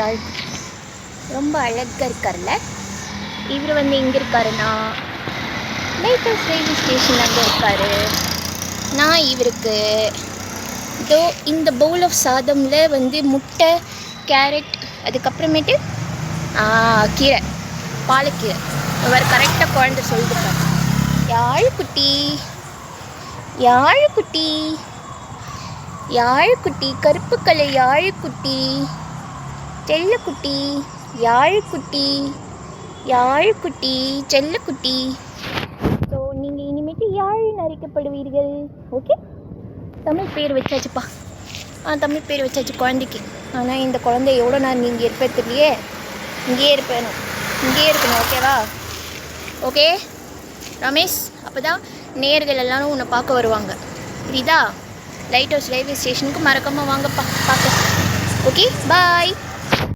யாழ்குட்டி ரொம்ப அழகாக இருக்கார்ல. இவர் வந்து எங்கே இருக்காருன்னா லைட் ஹவுஸ் ரயில்வே ஸ்டேஷனில் அங்கே இருக்கார். நான் இவருக்கு இதோ இந்த பவுல் ஆஃப் சாதமில் வந்து முட்டை, கேரட், அதுக்கப்புறமேட்டு கீரை, பாலக்கீரை. அவர் கரெக்டாக குழந்தை சொல்லிட்டுருக்காரு. யாழ்குட்டி யாழ்குட்டி யாழ்குட்டி, கருப்பு கலர் யாழ்குட்டி, செல்லக்குட்டி, யாழ்குட்டி யாழ்குட்டி, செல்லக்குட்டி. ஸோ நீங்கள் இனிமேட்டு யாழில் அழைக்கப்படுவீர்கள். ஓகே, தமிழ் பேர் வச்சாச்சுப்பா. தமிழ் பேர் வச்சாச்சு குழந்தைக்கு. ஆனால் இந்த குழந்தை எவ்வளோ நேரம் நீங்கள் இருப்பேன் தெரியலையே. இங்கேயே இருக்கணும். ஓகேவா? ஓகே ரமேஷ், அப்போ தான் நேயர்கள் எல்லாரும் உன்னை பார்க்க வருவாங்க. புரியுதா? லைட் ஹவுஸ் ரயில்வே ஸ்டேஷனுக்கு மறக்காமல் வாங்கப்பா பார்க்க. ஓகே, பாய்.